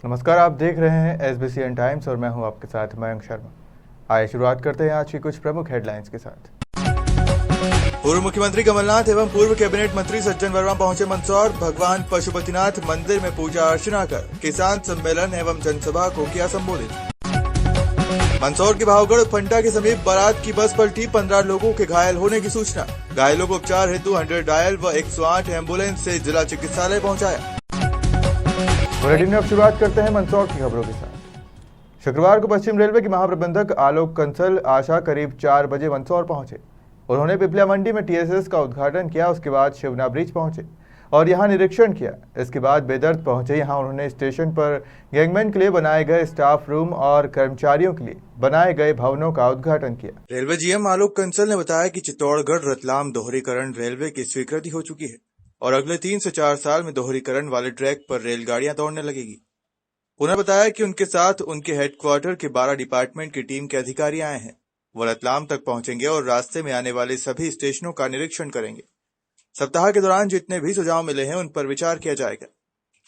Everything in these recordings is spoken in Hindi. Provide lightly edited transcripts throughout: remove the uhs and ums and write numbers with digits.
नमस्कार, आप देख रहे हैं SBCN टाइम्स और मैं हूं आपके साथ मयंक शर्मा। आइए शुरुआत करते हैं आज की कुछ प्रमुख हेडलाइंस के साथ। पूर्व मुख्यमंत्री कमलनाथ एवं पूर्व कैबिनेट मंत्री सज्जन वर्मा पहुंचे मंदसौर। भगवान पशुपतिनाथ मंदिर में पूजा अर्चना कर किसान सम्मेलन एवं जनसभा को किया संबोधित। मंदसौर के भावगढ़ फंटा के समीप बारात की बस पलटी, 15 लोगों के घायल होने की सूचना। घायलों को उपचार हेतु 100 डायल व 108 एम्बुलेंस से जिला चिकित्सालय पहुंचाया। बुलेटिन में अब शुरुआत करते हैं मंदसौर की खबरों के साथ। शुक्रवार को पश्चिम रेलवे के महाप्रबंधक आलोक कंसल आशा करीब 4 बजे मंदसौर पहुंचे। उन्होंने पिपलिया मंडी में TSS का उद्घाटन किया। उसके बाद शिवना ब्रिज पहुंचे और यहां निरीक्षण किया। इसके बाद बेदर्द पहुंचे। यहां उन्होंने स्टेशन पर गैंगमैन के लिए बनाए गए स्टाफ रूम और कर्मचारियों के लिए बनाए गए भवनों का उद्घाटन किया। रेलवे GM आलोक कंसल ने बताया कि चित्तौड़गढ़ रतलाम दोहरीकरण रेलवे की स्वीकृति हो चुकी है और अगले 3 से 4 साल में दोहरीकरण वाले ट्रैक पर रेलगाड़ियां दौड़ने लगेगी। उन्होंने बताया कि उनके साथ उनके हेडक्वार्टर के 12 डिपार्टमेंट की टीम के अधिकारी आए हैं। वो रतलाम तक पहुंचेंगे और रास्ते में आने वाले सभी स्टेशनों का निरीक्षण करेंगे। सप्ताह के दौरान जितने भी सुझाव मिले हैं उन पर विचार किया जाएगा।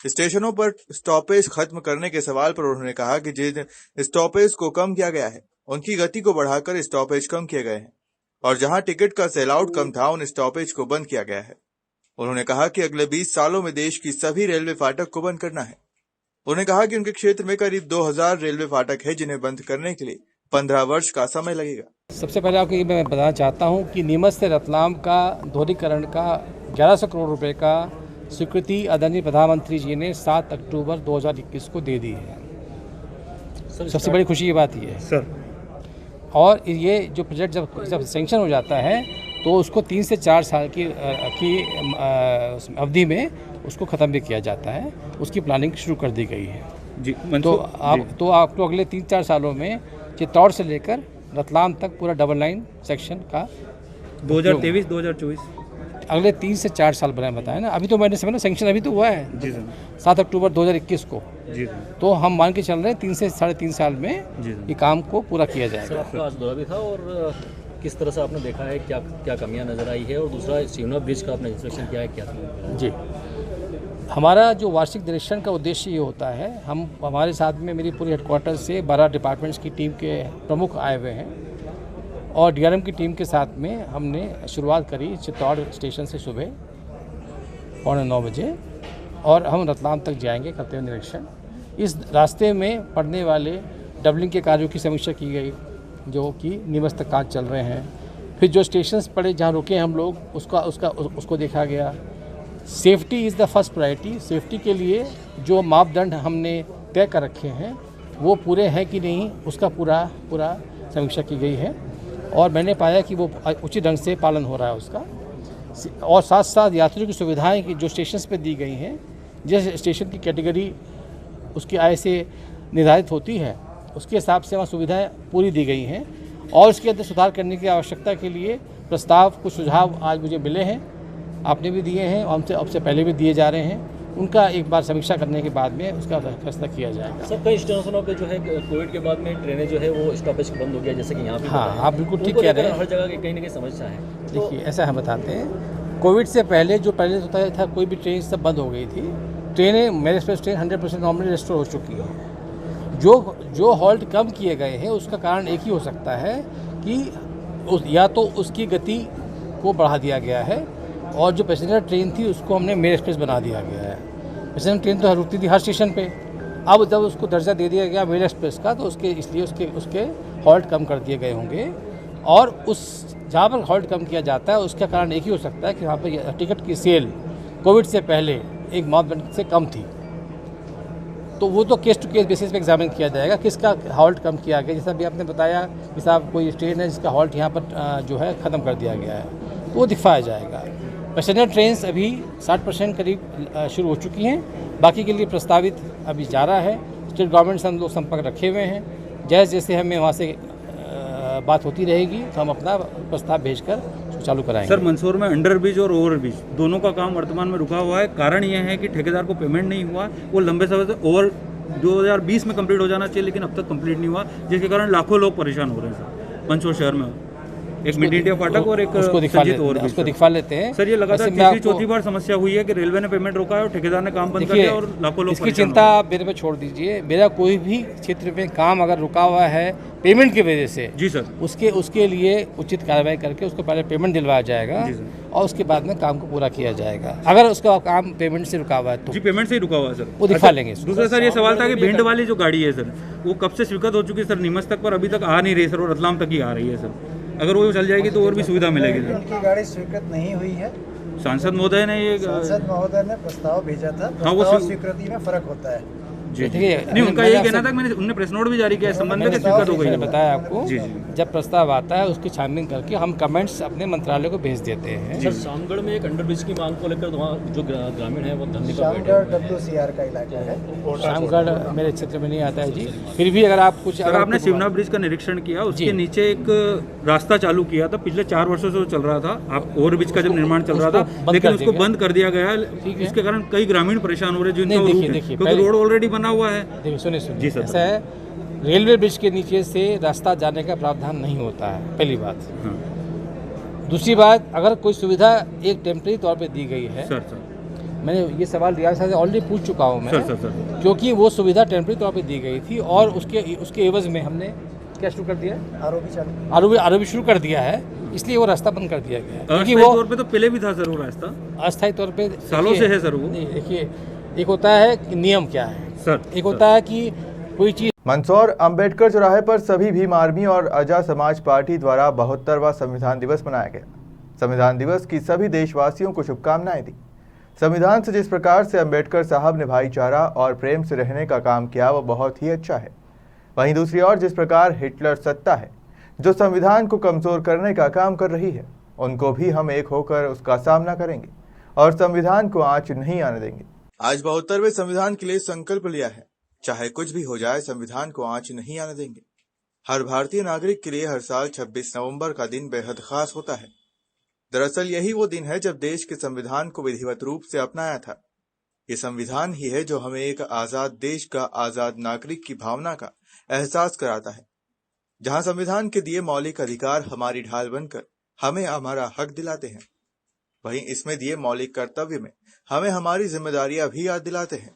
स्टेशनों पर स्टॉपेज खत्म करने के सवाल पर उन्होंने कहा कि जिन स्टॉपेज को कम किया गया है उनकी गति को बढ़ाकर स्टॉपेज कम किए गए हैं और जहां टिकट का सेल आउट कम था उन स्टॉपेज को बंद किया गया है। उन्होंने कहा कि अगले 20 सालों में देश की सभी रेलवे फाटक को बंद करना है। उन्होंने कहा कि उनके क्षेत्र में करीब 2000 रेलवे फाटक है जिन्हें बंद करने के लिए 15 वर्ष का समय लगेगा। सबसे पहले आपको ये मैं बताना चाहता हूं कि नीमच से रतलाम का दोहरीकरण का 1100 करोड़ रुपए का स्वीकृति आदरणीय प्रधानमंत्री जी ने 7 अक्टूबर 2021 को दे दी है। सबसे बड़ी खुशी की बात ये है सर। और ये जो प्रोजेक्ट जब सेंक्शन हो जाता है तो उसको 3 से 4 साल की अवधि में उसको ख़त्म भी किया जाता है। उसकी प्लानिंग शुरू कर दी गई है जी। तो आपको अगले 3-4 सालों में चित्तौड़ से लेकर रतलाम तक पूरा डबल लाइन सेक्शन का 2023-2024 अगले 3 से 4 साल बनाए बताया ना। अभी तो मैंने समझा सेंक्शन अभी तो हुआ है जी सर 7 अक्टूबर 2021 को जी सर। तो हम मान के चल रहे हैं 3 से 3.5 साल में ये काम को पूरा किया जाएगा। आपका आज दौरा भी था और किस तरह से आपने देखा है, क्या कमियां नजर आई है और दूसरा शिवना ब्रिज का आपने इंस्पेक्शन किया है क्या जी। हमारा जो वार्षिक निरीक्षण का उद्देश्य ये होता है, हमारे साथ में मेरी पूरी हेडक्वार्टर से 12 डिपार्टमेंट्स की टीम के प्रमुख आए हुए हैं और DRM की टीम के साथ में हमने शुरुआत करी चित्तौड़ स्टेशन से सुबह 8:45 बजे और हम रतलाम तक जाएंगे करते हुए निरीक्षण। इस रास्ते में पड़ने वाले डबलिंग के कार्यों की समीक्षा की गई जो कि नीमच तक काज चल रहे हैं। फिर जो स्टेशंस पड़े जहाँ रुके हम लोग उसको देखा गया। Safety is the first priority. Safety के लिए जो मापदंड हमने तय कर रखे हैं वो पूरे हैं कि नहीं उसका पूरा समीक्षा की गई है और मैंने पाया कि वो उचित ढंग से पालन हो रहा है उसका। और साथ साथ यात्रियों की सुविधाएं की जो स्टेशंस पे दी गई हैं, जिस स्टेशन की कैटेगरी उसकी आय से निर्धारित होती है उसके हिसाब से वहाँ सुविधाएं पूरी दी गई हैं और उसके अंदर सुधार करने की आवश्यकता के लिए प्रस्ताव कुछ सुझाव आज मुझे मिले हैं, आपने भी दिए हैं और अब से पहले भी दिए जा रहे हैं। उनका एक बार समीक्षा करने के बाद में उसका फैसला किया जाएगा। सर कई स्टेशनों पे जो है कोविड के बाद में ट्रेनें जो है वो स्टॉपेज बंद हो गया जैसे कि यहाँ भी हाँ आप बिल्कुल ठीक कह रहे हैं। हर जगह कहीं ना कहीं समस्या है। देखिए ऐसा हम बताते हैं, कोविड से पहले होता था कोई भी ट्रेन सब बंद हो गई थी। ट्रेनें मेरे एक्सप्रेस ट्रेन 100% नॉर्मली रेस्टोर हो चुकी हैं। जो हॉल्ट कम किए गए हैं उसका कारण एक ही हो सकता है कि या तो उसकी गति को बढ़ा दिया गया है और जो पैसेंजर ट्रेन थी उसको हमने मेल एक्सप्रेस बना दिया गया है। पैसेंजर ट्रेन तो रुकती थी हर स्टेशन पे, अब जब उसको दर्जा दे दिया गया मेल एक्सप्रेस का तो इसलिए उसके हॉल्ट कम कर दिए गए होंगे और जहाँ पर हॉल्ट कम किया जाता है उसका कारण एक ही हो सकता है कि वहाँ पर टिकट की सेल कोविड से पहले एक मापदंड से कम थी। तो वो तो केस टू केस बेसिस पे एग्जामिन किया जाएगा किसका हॉल्ट कम किया गया। जैसा भी आपने बताया कि साहब कोई ट्रेन है जिसका हॉल्ट यहाँ पर जो है ख़त्म कर दिया गया है तो वो दिखाया जाएगा। पैसेंजर ट्रेन्स अभी 60% करीब शुरू हो चुकी हैं, बाकी के लिए प्रस्तावित अभी जा रहा है। स्टेट गवर्नमेंट से हम लोग संपर्क रखे हुए हैं। जैसे हमें वहाँ से बात होती रहेगी तो हम अपना प्रस्ताव भेजकर चालू कराएंगे। सर मंदसौर में अंडर ब्रिज और ओवर ब्रिज दोनों का काम वर्तमान में रुका हुआ है। कारण यह है कि ठेकेदार को पेमेंट नहीं हुआ, वो लंबे समय से ओवर 2020 में कंप्लीट हो जाना चाहिए लेकिन अब तक कंप्लीट नहीं हुआ, जिसके कारण लाखों लोग परेशान हो रहे हैं सर मंदसौर शहर में। एक मिड इंडिया फाटक और एक उसको दिखा संजीत लेते ओवरब्रिज, हैं, उसको सर। दिखा लेते हैं। सर ये लगातार वैसे मैं तीसरी आपको- चौथी बार समस्या हुई है कि रेलवे ने पेमेंट रोका है और ठेकेदार ने काम बंद कर देखिए, दिया और लाखों लोग इसकी परेशान हो चिंता गए। आप मेरे पे छोड़ दीजिए। मेरा कोई भी क्षेत्र में काम अगर रुका हुआ है पेमेंट की वजह से, जी सर। उसके लिए उचित कार्रवाई करके उसको पहले पेमेंट दिलवाया जाएगा जी सर। और उसके बाद में काम को पूरा किया जाएगा। अगर उसका काम पेमेंट से रुका हुआ है तो जी पेमेंट से ही रुका हुआ है सर। वो दिखा लेंगे इसको। दूसरा सर ये सवाल था कि भिंड वाली जो गाड़ी है सर वो कब से स्वीकृत हो चुकी है सर नीमच तक, पर अभी तक आ नहीं रही सर और रतलाम तक ही आ रही है सर। अगर वो चल जाएगी तो और भी सुविधा मिलेगी सर। उनकी गाड़ी स्वीकृत नहीं हुई है। सांसद महोदय ने ये सांसद महोदय ने प्रस्ताव भेजा था। हाँ, वो प्रस्ताव स्वीकृति में फर्क होता है। जी जी। देखिए, नहीं उनका मैंने यही कहना आपसे- था कि उन्होंने प्रेस नोट भी जारी किया है इस संबंध में कि मैंने स्वीकृत हो गई मैंने है। बताया आपको, जी, जी। जब प्रस्ताव आता है उसकी छानबीन करके हम कमेंट्स अपने मंत्रालय को भेज देते हैं। सर शामगढ़ में एक अंडरब्रिज की मांग को लेकर वहाँ जो ग्रामीण है वो धरने पर बैठे शामगढ़ WCR का इलाका है। शामगढ़ मेरे क्षेत्र में नहीं आता है जी। फिर भी अगर आप कुछ सर आपने शिवना ब्रिज का निरीक्षण किया, उसके जी। नीचे एक रास्ता चालू किया था, पिछले 4 वर्षों से वो चल रहा था। आप ओवर ब्रिज का जब निर्माण चल रहा था उसको बंद लेकिन कर उसको दिया बंद कर दिया गया ठीक है। है। इसके कारण कई ग्रामीण परेशान हो रहे हैं जिनका नहीं, रूट है, देखिए, क्योंकि पहले- रोड ऑलरेडी बना हुआ है। देखिए सुनिए जी सर। ऐसा है, रेलवे ब्रिज के नीचे से रास्ता जाने का प्रावधान नहीं होता है, पहली बात। हाँ दूसरी बात, अगर कोई सुविधा एक टेम्परेरी तौर पे दी गई है, सर सर मैंने ये सवाल रियाज साहब से ऑलरेडी पूछ चुका हूँ मैं, सर क्योंकि वो सुविधा टेम्परेरी तौर पे दी गई थी और उसके एवज में हमने क्या शुरू कर दिया, आरोपी चालू आरओबी शुरू कर दिया है, इसलिए वो रास्ता बंद कर दिया गया है। क्योंकि अस्थायी वो तौर पे तो पहले भी था सर वो रास्ता, अस्थायी तौर पे सालों से देखिए- है सर वो। नहीं, देखिए, एक होता है कि नियम क्या है, सर एक होता है कि कोई चीज़। मंदसौर अंबेडकर चौराहे पर सभी भीम आर्मी और आजाद समाज पार्टी द्वारा 72वां संविधान दिवस मनाया गया। संविधान दिवस की सभी देशवासियों को शुभकामनाएं दी। संविधान से जिस प्रकार से अंबेडकर साहब ने भाईचारा और प्रेम से रहने का काम किया वो बहुत ही अच्छा है। वहीं दूसरी ओर जिस प्रकार हिटलर सत्ता है जो संविधान को कमजोर करने का काम कर रही है, उनको भी हम एक होकर उसका सामना करेंगे और संविधान को आंच नहीं आने देंगे। आज 72वें संविधान के लिए संकल्प लिया है, चाहे कुछ भी हो जाए संविधान को आंच नहीं आने देंगे। हर भारतीय नागरिक के लिए हर साल 26 नवंबर का दिन बेहद खास होता है। दरअसल यही वो दिन है जब देश के संविधान को विधिवत रूप से अपनाया था। ये संविधान ही है जो हमें एक आजाद देश का आजाद नागरिक की भावना का एहसास कराता है, जहां संविधान के दिए मौलिक अधिकार हमारी ढाल बनकर हमें हमारा हक दिलाते हैं, वहीं इसमें दिए मौलिक कर्तव्य में हमें हमारी जिम्मेदारियां भी याद दिलाते हैं।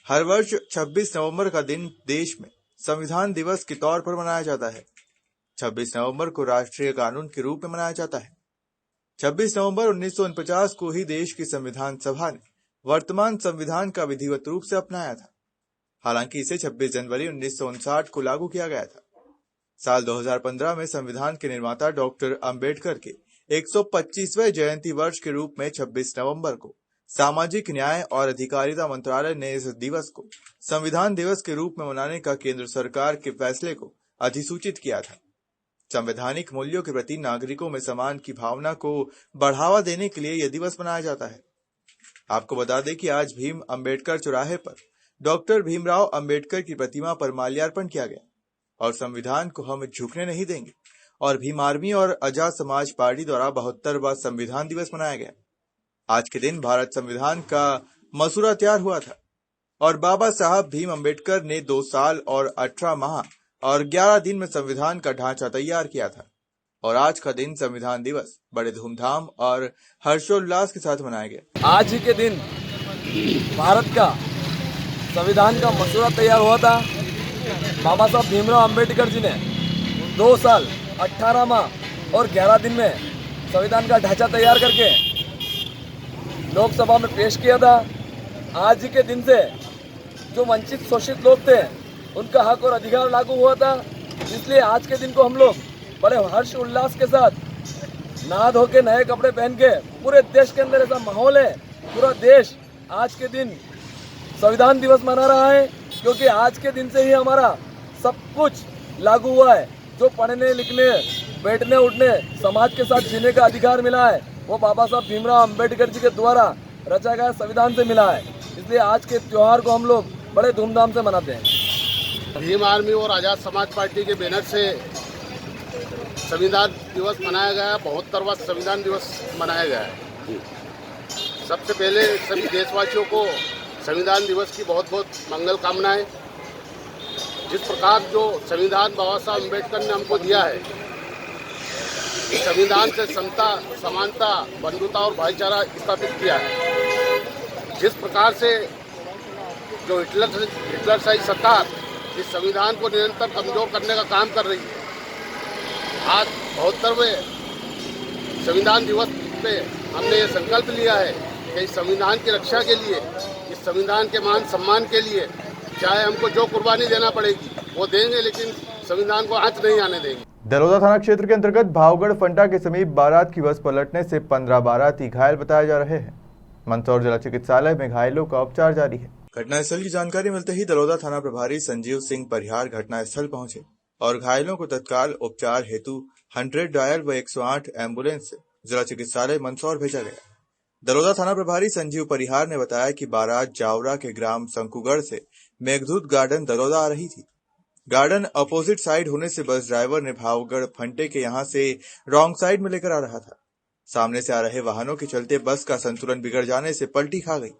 हर वर्ष 26 नवंबर का दिन देश में संविधान दिवस के तौर पर मनाया जाता है। 26 नवंबर को राष्ट्रीय कानून के रूप में मनाया जाता है। 26 नवंबर 1949 को ही देश की संविधान सभा ने वर्तमान संविधान का विधिवत रूप से अपनाया था। हालांकि इसे 26 जनवरी 1959 को लागू किया गया था। साल 2015 में संविधान के निर्माता डॉक्टर अंबेडकर के 125वें जयंती वर्ष के रूप में 26 नवंबर को सामाजिक न्याय और अधिकारिता मंत्रालय ने इस दिवस को संविधान दिवस के रूप में मनाने का केंद्र सरकार के फैसले को अधिसूचित किया था। संवैधानिक मूल्यों के प्रति नागरिकों में सम्मान की भावना को बढ़ावा देने के लिए यह दिवस मनाया जाता है। आपको बता दें कि आज भीम अंबेडकर चौराहे पर डॉक्टर भीमराव अंबेडकर की प्रतिमा पर माल्यार्पण किया गया और संविधान को हम झुकने नहीं देंगे और भीम आर्मी और आजाद समाज पार्टी द्वारा 72वां संविधान दिवस मनाया गया। आज के दिन भारत संविधान का मसूरा तैयार हुआ था और बाबा साहब भीम अंबेडकर ने 2 साल और 18 माह और 11 दिन में संविधान का ढांचा तैयार किया था और आज का दिन संविधान दिवस बड़े धूमधाम और हर्षोल्लास के साथ मनाया गया। आज ही के दिन भारत का संविधान का मसूरा तैयार हुआ था। बाबा साहब भीमराव अंबेडकर जी ने 2 साल 18 माह और 11 दिन में संविधान का ढांचा तैयार करके लोकसभा में पेश किया था। आज ही के दिन से जो वंचित शोषित लोग थे उनका हक और अधिकार लागू हुआ था। इसलिए आज के दिन को हम लोग बड़े हर्ष उल्लास के साथ नहा धो के नए कपड़े पहन के, पूरे देश के अंदर ऐसा माहौल है, पूरा देश आज के दिन संविधान दिवस मना रहा है, क्योंकि आज के दिन से ही हमारा सब कुछ लागू हुआ है। जो पढ़ने लिखने बैठने उठने समाज के साथ जीने का अधिकार मिला है वो बाबा साहब भीमराव अंबेडकर जी के द्वारा रचा गया संविधान से मिला है। इसलिए आज के त्योहार को हम लोग बड़े धूमधाम से मनाते हैं। भीम आर्मी और आज़ाद समाज पार्टी के बैनर से संविधान दिवस मनाया गया, 72वां संविधान दिवस मनाया गया है। सबसे पहले सभी देशवासियों को संविधान दिवस की बहुत बहुत मंगल कामनाएं। जिस प्रकार जो संविधान बाबा साहब अम्बेडकर ने हमको दिया है संविधान से समता, समानता, बंधुता और भाईचारा स्थापित किया है। जिस प्रकार से जो हिटलरशाही सरकार इस संविधान को निरंतर कमजोर करने का काम कर रही है, आज 72वें संविधान दिवस पे हमने ये संकल्प लिया है कि इस संविधान की रक्षा के लिए, इस संविधान के मान सम्मान के लिए चाहे हमको जो कुर्बानी देना पड़ेगी वो देंगे, लेकिन संविधान को आंच नहीं आने देंगे। दरोदा थाना क्षेत्र के अंतर्गत भावगढ़ फंटा के समीप बारात की बस पलटने से 15 बाराती घायल बताए जा रहे हैं। मंदसौर जिला चिकित्सालय में घायलों का उपचार जारी है। घटनास्थल की जानकारी मिलते ही दरोदा थाना प्रभारी संजीव सिंह परिहार घटनास्थल पहुंचे और घायलों को तत्काल उपचार हेतु 100 डायल व 108 एम्बुलेंस से जिला चिकित्सालय मंदसौर भेजा गया। दरोदा थाना प्रभारी संजीव परिहार ने बताया कि बारात जावरा के ग्राम शंकुगढ़ से मेघदूत गार्डन दरोदा आ रही थी। गार्डन अपोजिट साइड होने से बस ड्राइवर ने भावगढ़ फंटे के यहां से रॉन्ग साइड में लेकर आ रहा था। सामने से आ रहे वाहनों के चलते बस का संतुलन बिगड़ जाने से पलटी खा गई।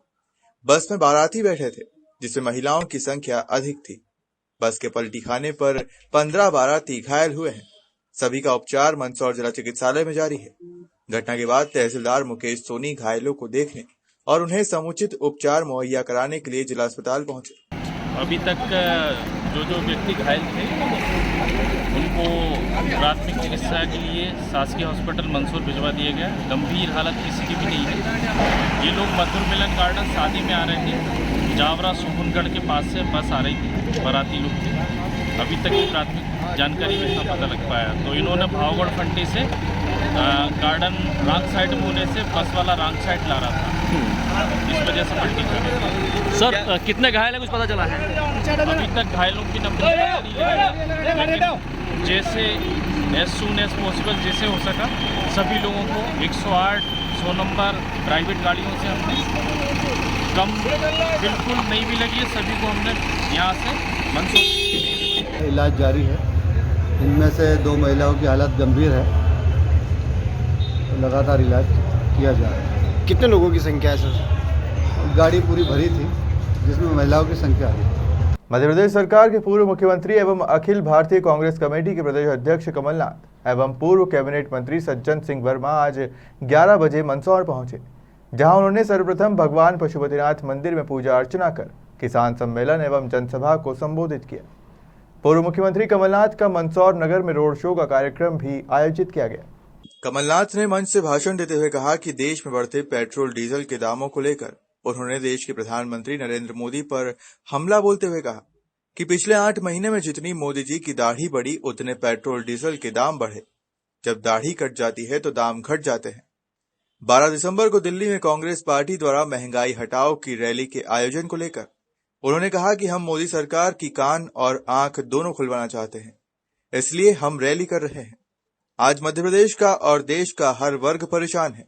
बस में बाराती बैठे थे, जिसमें महिलाओं की संख्या अधिक थी। बस के पलटी खाने पर 15 बाराती घायल हुए हैं। सभी का उपचार मंदसौर जिला चिकित्सालय में जारी है। घटना के बाद तहसीलदार मुकेश सोनी घायलों को देखने और उन्हें समुचित उपचार मुहैया कराने के लिए जिला अस्पताल पहुंचे। अभी तक जो व्यक्ति घायल थे उनको प्राथमिक चिकित्सा के लिए शासकीय हॉस्पिटल मंदसौर भिजवा दिया गया। गंभीर हालत किसी की भी नहीं है। ये लोग मधुर मिलन गार्डन शादी में आ रहे थे। जावरा सुहनगढ़ के पास से बस आ रही थी, बाराती लोग थे। अभी तक की प्राथमिक जानकारी में इतना पता लग पाया। तो इन्होंने भावगढ़ फंटे से गार्डन रॉन्ग साइड में होने से बस वाला रॉन्ग साइड ला रहा था, इस वजह से पलटी कर गई। सर कितने घायल है कुछ पता चला है? अभी तक घायलों की नंबर नहीं लगाया, जैसे एज सून एज पॉसिबल जैसे हो सका सभी लोगों को 108 100 नंबर प्राइवेट गाड़ियों से हमने कम बिल्कुल नहीं भी लगी है, सभी को हमने यहाँ से मंदसौर इलाज जारी है। इनमें से 2 महिलाओं की हालत गंभीर है, तो लगातार इलाज किया जा रहा है। कितने लोगों की संख्या है सर? गाड़ी पूरी भरी थी, जिसमें महिलाओं की संख्या अधिक। मध्य प्रदेश सरकार के पूर्व मुख्यमंत्री एवं अखिल भारतीय कांग्रेस कमेटी के प्रदेश अध्यक्ष कमलनाथ एवं पूर्व कैबिनेट मंत्री सज्जन सिंह वर्मा आज 11 बजे मंदसौर पहुंचे, जहां उन्होंने सर्वप्रथम भगवान पशुपतिनाथ मंदिर में पूजा अर्चना कर किसान सम्मेलन एवं जनसभा को संबोधित किया। पूर्व मुख्यमंत्री कमलनाथ का मंदसौर नगर में रोड शो का कार्यक्रम भी आयोजित किया गया। कमलनाथ ने मंच से भाषण देते हुए कहा कि देश में बढ़ते पेट्रोल डीजल के दामों को लेकर उन्होंने देश के प्रधानमंत्री नरेंद्र मोदी पर हमला बोलते हुए कहा कि पिछले 8 महीने में जितनी मोदी जी की दाढ़ी बढ़ी उतने पेट्रोल डीजल के दाम बढ़े। जब दाढ़ी कट जाती है तो दाम घट जाते हैं। 12 दिसंबर को दिल्ली में कांग्रेस पार्टी द्वारा महंगाई हटाओ की रैली के आयोजन को लेकर उन्होंने कहा कि हम मोदी सरकार की कान और आंख दोनों खुलवाना चाहते हैं, इसलिए हम रैली कर रहे हैं। आज मध्य प्रदेश का और देश का हर वर्ग परेशान है।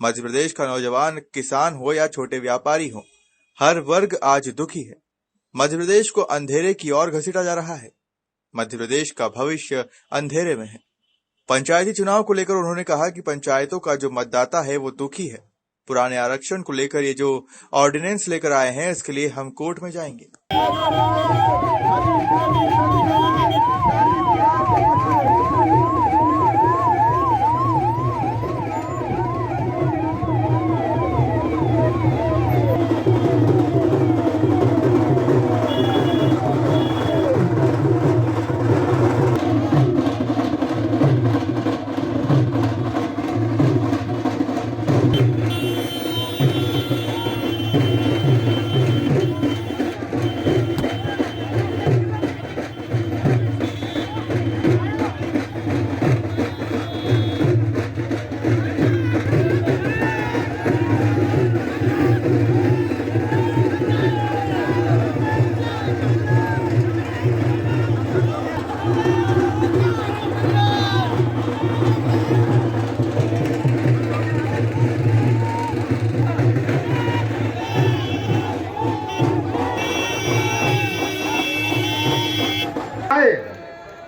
मध्य प्रदेश का नौजवान, किसान हो या छोटे व्यापारी हो, हर वर्ग आज दुखी है। मध्य प्रदेश को अंधेरे की ओर घसीटा जा रहा है। मध्य प्रदेश का भविष्य अंधेरे में है। पंचायती चुनाव को लेकर उन्होंने कहा कि पंचायतों का जो मतदाता है वो दुखी है। पुराने आरक्षण को लेकर ये जो ऑर्डिनेंस लेकर आए हैं, इसके लिए हम कोर्ट में जाएंगे।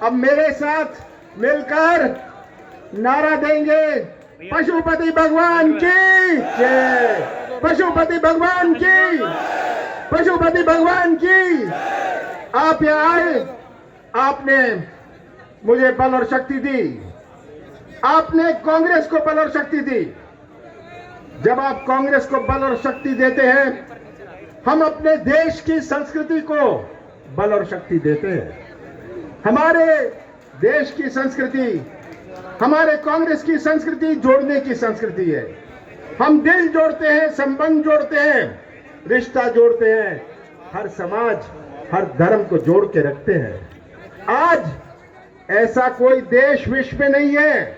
अब मेरे साथ मिलकर नारा देंगे, पशुपति भगवान की जय, पशुपति भगवान की, पशुपति भगवान की। आप यहाँ आए, आपने मुझे बल और शक्ति दी, आपने कांग्रेस को बल और शक्ति दी। जब आप कांग्रेस को बल और शक्ति देते हैं, हम अपने देश की संस्कृति को बल और शक्ति देते हैं। हमारे देश की संस्कृति, हमारे कांग्रेस की संस्कृति जोड़ने की संस्कृति है। हम दिल जोड़ते हैं, संबंध जोड़ते हैं, रिश्ता जोड़ते हैं, हर समाज, हर धर्म को जोड़ के रखते हैं। आज ऐसा कोई देश विश्व में नहीं है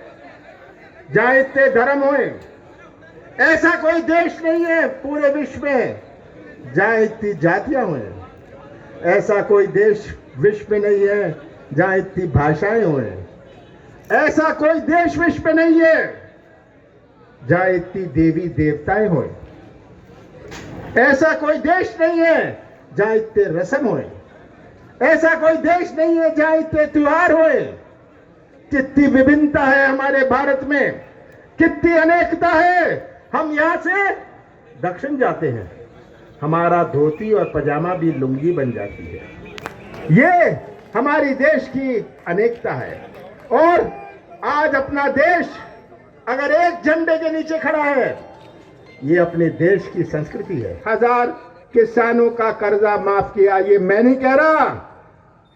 जहां इतने धर्म होए। ऐसा कोई देश नहीं है पूरे विश्व में जहां इतनी जातियां होए। ऐसा कोई देश विश्व में नहीं है जहां इतनी भाषाएं होए। ऐसा कोई देश विश्व में नहीं है जहां इतनी देवी देवताएं होए। ऐसा कोई देश नहीं है जहां इतने रस्म होए। ऐसा कोई देश नहीं है जहां इतने त्योहार होए। कितनी विभिन्नता है हमारे भारत में, कितनी अनेकता है। हम यहां से दक्षिण जाते हैं, हमारा धोती और पजामा भी लुंगी बन जाती है। ये हमारी देश की अनेकता है। और आज अपना देश अगर एक झंडे के नीचे खड़ा है, ये अपने देश की संस्कृति है। 1000 किसानों का कर्जा माफ किया, ये मैं नहीं कह रहा।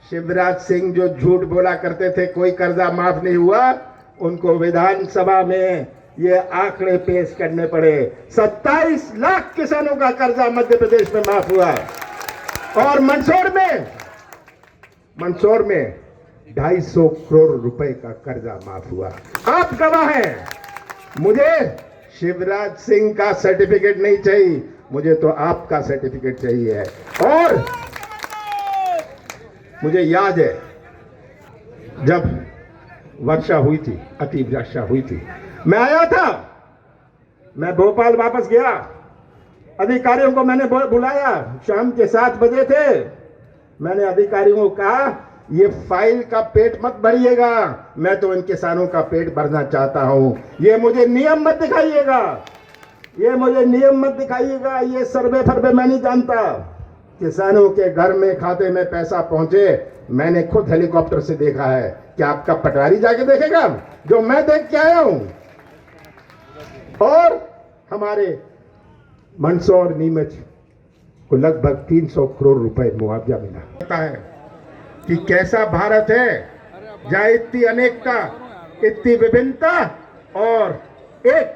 शिवराज सिंह जो झूठ बोला करते थे कोई कर्जा माफ नहीं हुआ, उनको विधानसभा में ये आंकड़े पेश करने पड़े। 27 लाख किसानों का कर्जा मध्य प्रदेश में माफ हुआ। और मंदसौर में 250 करोड़ रुपए का कर्जा माफ हुआ। आप गवाह हैं। मुझे शिवराज सिंह का सर्टिफिकेट नहीं चाहिए, मुझे तो आपका सर्टिफिकेट चाहिए। और मुझे याद है जब वर्षा हुई थी, अति वर्षा हुई थी, मैं आया था, मैं भोपाल वापस गया, अधिकारियों को मैंने बुलाया, शाम के 7 बजे थे। मैंने अधिकारियों को कहा ये फाइल का पेट मत भरिएगा, मैं तो इन किसानों का पेट भरना चाहता हूं। ये मुझे नियम मत दिखाइएगा, ये मुझे नियम मत दिखाइएगा, ये सर्वे फर्वे मैं नहीं जानता। किसानों के घर में खाते में पैसा पहुंचे, मैंने खुद हेलीकॉप्टर से देखा है। क्या आपका पटवारी जाके देखेगा जो मैं देख के आया हूं? और हमारे मंदसौर नीमच को लगभग 300 करोड़ रुपए मुआवजा मिला। पता है कि कैसा भारत है जहां इतनी अनेकता, इतनी विभिन्नता और एक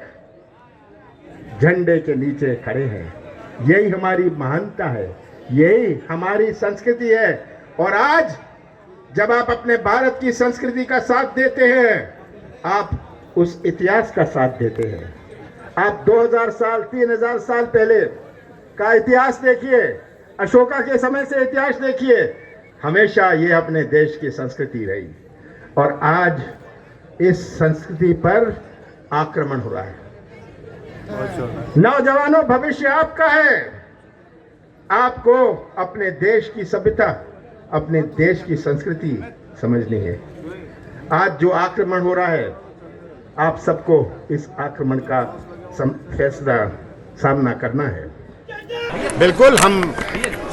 झंडे के नीचे खड़े हैं। यही हमारी महानता है, यही हमारी संस्कृति है। और आज जब आप अपने भारत की संस्कृति का साथ देते हैं, आप उस इतिहास का साथ देते हैं। आप 2000 साल 3000 साल पहले का इतिहास देखिए, अशोका के समय से इतिहास देखिए, हमेशा ये अपने देश की संस्कृति रही। और आज इस संस्कृति पर आक्रमण हो रहा है। नौजवानों, भविष्य आपका है। आपको अपने देश की सभ्यता, अपने देश की संस्कृति समझनी है। आज जो आक्रमण हो रहा है, आप सबको इस आक्रमण का फैसला सामना करना है। बिल्कुल, हम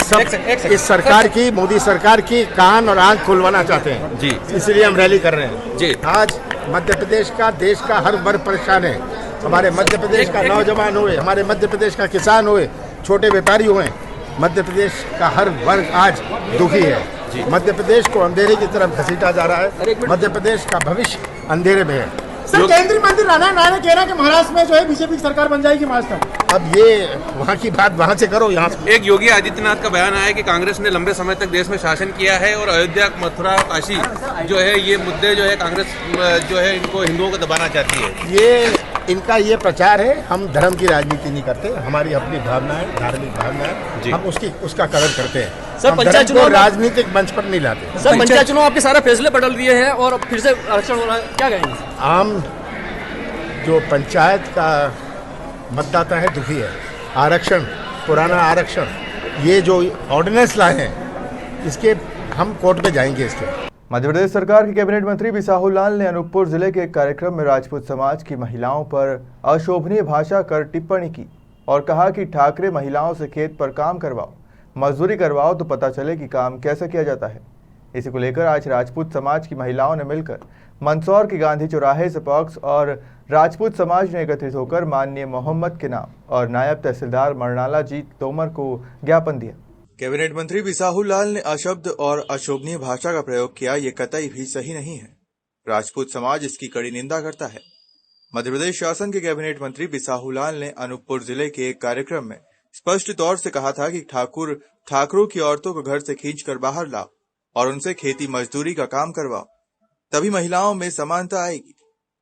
सब इस सरकार की, मोदी सरकार की कान और आंख खुलवाना चाहते हैं जी, इसलिए हम रैली कर रहे हैं जी। आज मध्य प्रदेश का, देश का हर वर्ग परेशान है। हमारे मध्य प्रदेश का नौजवान हुए, हमारे मध्य प्रदेश का किसान हुए, छोटे व्यापारी हुए, मध्य प्रदेश का हर वर्ग आज दुखी है। मध्य प्रदेश को अंधेरे की तरफ घसीटा जा रहा है। मध्य प्रदेश का भविष्य अंधेरे में है। सर, केंद्रीय मंत्री राणा कह रहा है कि महाराष्ट्र में जो है बीजेपी की सरकार बन जाएगी मार्च तक। अब ये वहाँ की बात वहाँ से करो, यहाँ से। एक योगी आदित्यनाथ का बयान आया कि कांग्रेस ने लंबे समय तक देश में शासन किया है और अयोध्या, मथुरा, काशी जो है ये मुद्दे जो है कांग्रेस जो है इनको हिंदुओं को दबाना चाहती है। ये इनका ये प्रचार है। हम धर्म की राजनीति नहीं करते, हमारी अपनी भावना है, धार्मिक भावना है, हम उसका कदर करते हैं। सर, पंचायत चुनाव राजनीतिक मंच पर नहीं लाते। सर, पंचायत चुनाव आपके सारे फैसले बदल दिए हैं और फिर से आरक्षण हो रहा है, क्या कहेंगे? आम जो पंचायत का मतदाता है दुखी है। आरक्षण, पुराना आरक्षण, ये जो ऑर्डिनेंस लाए हैं, इसके हम कोर्ट में जाएंगे। इसके मध्य प्रदेश सरकार के कैबिनेट मंत्री बिसाहुल लाल ने अनूपपुर जिले के एक कार्यक्रम में राजपूत समाज की महिलाओं पर अशोभनीय भाषा कर टिप्पणी की और कहा कि ठाकरे महिलाओं से खेत पर काम करवाओ, मजदूरी करवाओ तो पता चले कि काम कैसे किया जाता है। इसी को लेकर आज राजपूत समाज की महिलाओं ने मिलकर मंदसौर के गांधी चौराहे से पॉक्स और राजपूत समाज ने एकत्रित होकर माननीय मोहम्मद के नाम और नायब तहसीलदार मरनाला जी तोमर को ज्ञापन दिया। कैबिनेट मंत्री बिसाहू लाल ने अशब्द और अशोभनीय भाषा का प्रयोग किया, ये कतई भी सही नहीं है। राजपूत समाज इसकी कड़ी निंदा करता है। मध्य प्रदेश शासन के कैबिनेट मंत्री बिसाहू लाल ने अनूपपुर जिले के एक कार्यक्रम में स्पष्ट तौर से कहा था कि ठाकुरों की औरतों को घर से खींचकर बाहर लाओ और उनसे खेती मजदूरी का काम करवाओ, तभी महिलाओं में समानता आएगी।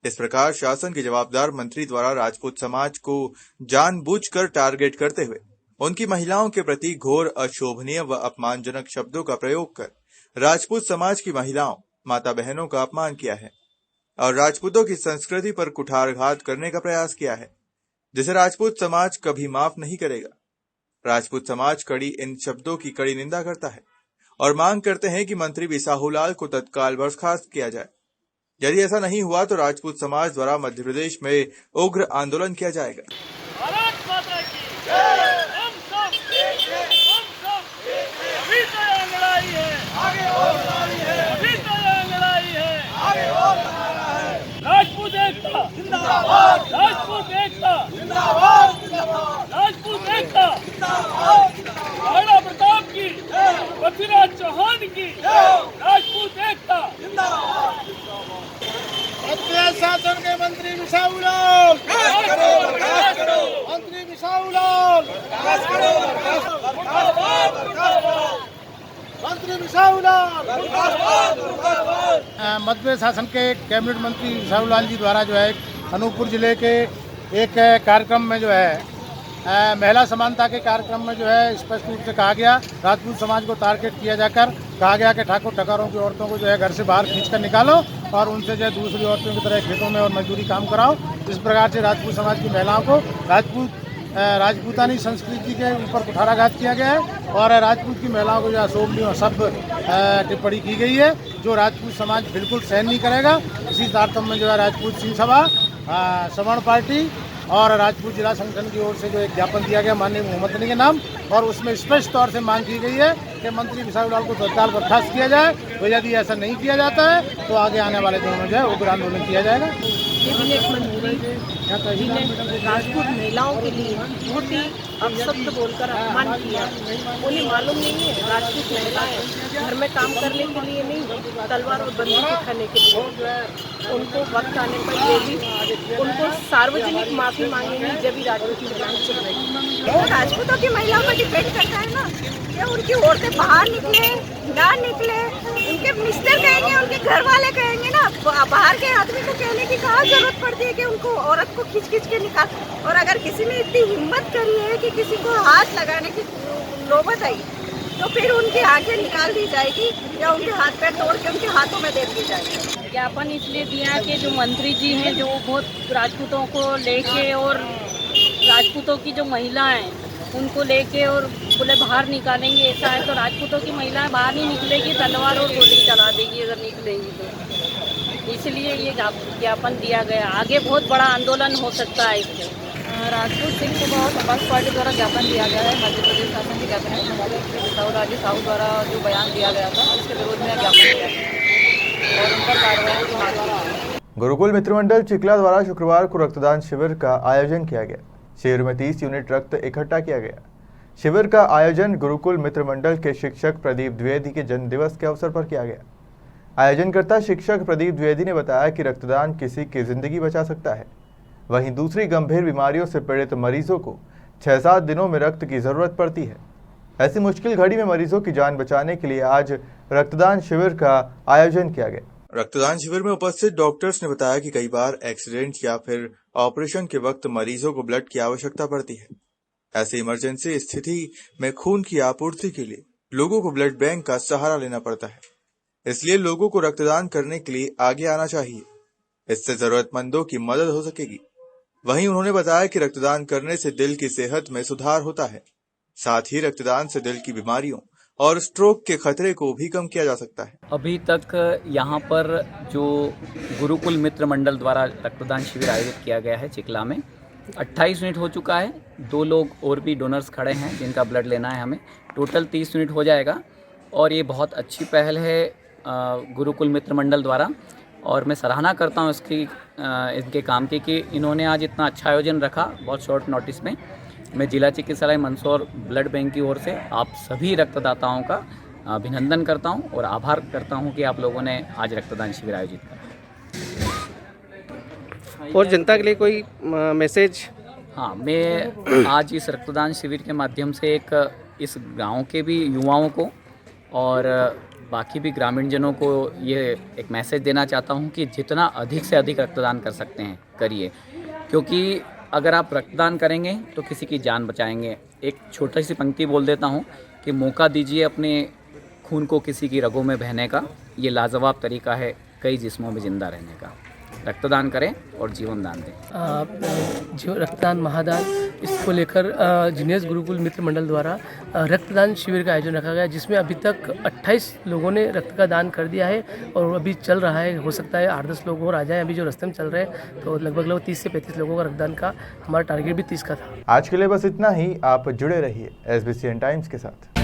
इस प्रकार शासन के जवाबदार मंत्री द्वारा राजपूत समाज को जानबूझकर टारगेट करते हुए उनकी महिलाओं के प्रति घोर अशोभनीय व अपमानजनक शब्दों का प्रयोग कर राजपूत समाज की महिलाओं माता बहनों का अपमान किया है और राजपूतों की संस्कृति पर कुठारघात करने का प्रयास किया है, जिसे राजपूत समाज कभी माफ नहीं करेगा। राजपूत समाज इन शब्दों की कड़ी निंदा करता है और मांग करते हैं कि मंत्री बिसाहू लाल को तत्काल बर्खास्त किया जाए। यदि ऐसा नहीं हुआ तो राजपूत समाज द्वारा मध्य प्रदेश में उग्र आंदोलन किया जाएगा। राजपूत एकता जिंदाबाद, राजपूत एकता जिंदाबाद, राजपूत एकता जिंदाबाद, महाराणा प्रताप की, पृथ्वीराज चौहान की, राजपूत एकता जिंदाबाद। शासन के मंत्री बिसाहू लाल, मंत्री बिसाहू लाल, मंत्री बिसाहू लाल। मध्य प्रदेश शासन के कैबिनेट मंत्री बिसाहू लाल जी द्वारा जो है अनूपपुर जिले के एक कार्यक्रम में जो है महिला समानता के कार्यक्रम में जो है स्पष्ट रूप से कहा गया, राजपूत समाज को टारगेट किया जाकर कहा गया कि ठाकुर ठकारों की औरतों को जो है घर से बाहर खींचकर निकालो और उनसे जो है दूसरी औरतों की तरह खेतों में और मजदूरी काम कराओ। इस प्रकार से राजपूत समाज की महिलाओं को राजपूतानी संस्कृति के ऊपर कुठाराघात किया गया है और राजपूत की महिलाओं को जो अशोभनीय और सभ्य टिप्पणी की गई है, जो राजपूत समाज बिल्कुल सहन नहीं करेगा। इसी तारतम्य में जो है राजपूत सिंह सभा, सवर्ण पार्टी और राजपूत जिला संगठन की ओर से जो एक ज्ञापन दिया गया माननीय मोहम्मद अली के नाम, और उसमें स्पष्ट तौर से मांग की गई है कि मंत्री बिसाहू लाल को तत्काल बर्खास्त किया जाए। तो यदि ऐसा नहीं किया जाता है तो आगे आने वाले दिनों में जो है उग्र आंदोलन किया जाएगा। कैबिनेट मंत्री ने राजपूत महिलाओं के लिए बहुत ही अपशब्द बोलकर अपमान किया। उन्हें मालूम नहीं है राजपूत महिलाएं घर में काम करने के लिए नहीं, तलवार और बंदूक उठाने के लिए। उनको वक्त आने पर ये भी उनको सार्वजनिक माफी मांगेंगे जब भी राजपूत महिलाएं चुप रहेंगी। वो राजपूतों की महिलाओं पर डिपेंड करता है ना, कि उनकी औरतें बाहर निकले ना निकले, उनके मिस्टर कहेंगे, उनके घर वाले कहेंगे ना। बाहर के आदमी को कहने की कहाँ जरूरत पड़ती है कि उनको औरत को खींच के निकाल। और अगर किसी ने इतनी हिम्मत करी है कि किसी को हाथ लगाने की नौबत आई तो फिर उनकी आंखें निकाल दी जाएगी या उनके हाथ पैर तोड़ के उनके हाथों में दे दी जाएगी। ज्ञापन इसलिए दिया कि जो मंत्री जी हैं जो बहुत राजपूतों को लेके और राजपूतों की जो महिलाएं उनको लेके और बोले बाहर निकालेंगे। ऐसा है तो राजपूतों की महिलाएं बाहर नहीं निकलेगी, तलवार और गोली चला देगी अगर निकलेंगी तो। इसलिए ये ज्ञापन दिया गया। आगे बहुत बड़ा आंदोलन हो सकता है इससे। राजपूत सिंह सभा और समाज पार्टी द्वारा ज्ञापन दिया गया है। मध्य प्रदेश शासन के कैबिनेट मंत्री बिसाहू लाल साहू द्वारा जो बयान दिया गया था उसके विरोध में ज्ञापन दिया गया और उन पर कार्रवाई की मांग की। गुरुकुल मित्र मंडल चिकला द्वारा शुक्रवार को रक्तदान शिविर का आयोजन किया गया। शिविर में 30 यूनिट रक्त इकट्ठा किया गया। शिविर का आयोजन गुरुकुल मित्र मंडल के शिक्षक प्रदीप द्विवेदी के जन्म दिवस के अवसर पर किया गया। आयोजनकर्ता शिक्षक प्रदीप द्विवेदी ने बताया कि रक्तदान किसी की जिंदगी बचा सकता है। वहीं दूसरी गंभीर बीमारियों से पीड़ित मरीजों को 6-7 दिनों में रक्त की जरूरत पड़ती है। ऐसी मुश्किल घड़ी में मरीजों की जान बचाने के लिए आज रक्तदान शिविर का आयोजन किया गया। रक्तदान शिविर में उपस्थित डॉक्टर्स ने बताया कि कई बार एक्सीडेंट या फिर ऑपरेशन के वक्त मरीजों को ब्लड की आवश्यकता पड़ती है। ऐसी इमरजेंसी स्थिति में खून की आपूर्ति के लिए लोगों को ब्लड बैंक का सहारा लेना पड़ता है। इसलिए लोगों को रक्तदान करने के लिए आगे आना चाहिए। इससे जरूरतमंदों की मदद हो सकेगी। वहीं उन्होंने बताया कि रक्तदान करने से दिल की सेहत में सुधार होता है। साथ ही रक्तदान से दिल की बीमारियों और स्ट्रोक के खतरे को भी कम किया जा सकता है। अभी तक यहाँ पर जो गुरुकुल मित्र मंडल द्वारा रक्तदान शिविर आयोजित किया गया है चिकला में 28 यूनिट हो चुका है। 2 लोग और भी डोनर्स खड़े हैं जिनका ब्लड लेना है हमें। टोटल 30 यूनिट हो जाएगा और ये बहुत अच्छी पहल है गुरुकुल मित्र मंडल द्वारा, और मैं सराहना करता हूँ इनके काम की कि इन्होंने आज इतना अच्छा आयोजन रखा बहुत शॉर्ट नोटिस में। मैं जिला चिकित्सालय मंदसौर ब्लड बैंक की ओर से आप सभी रक्तदाताओं का अभिनंदन करता हूं और आभार करता हूं कि आप लोगों ने आज रक्तदान शिविर आयोजित किया। और जनता के लिए कोई मैसेज? हाँ, मैं आज इस रक्तदान शिविर के माध्यम से इस गांव के भी युवाओं को और बाकी भी ग्रामीण जनों को ये एक मैसेज देना चाहता हूं कि जितना अधिक से अधिक रक्तदान कर सकते हैं करिए, क्योंकि अगर आप रक्तदान करेंगे तो किसी की जान बचाएंगे। एक छोटी सी पंक्ति बोल देता हूं कि मौका दीजिए अपने खून को किसी की रगों में बहने का, ये लाजवाब तरीका है कई जिस्मों में ज़िंदा रहने का। रक्तदान करें और जीवन दान दें। जो रक्तदान महादान, इसको लेकर जिनेस गुरुकुल मित्र मंडल द्वारा रक्तदान शिविर का आयोजन रखा गया, जिसमें अभी तक 28 लोगों ने रक्त का दान कर दिया है और अभी चल रहा है। हो सकता है 8-10 लोग और आ जाएं, अभी जो रास्ते में चल रहे हैं, तो लगभग 30 से 35 लोगों का रक्तदान का हमारा टारगेट भी 30 का था। आज के लिए बस इतना ही। आप जुड़े रहिए SBCN टाइम्स के साथ।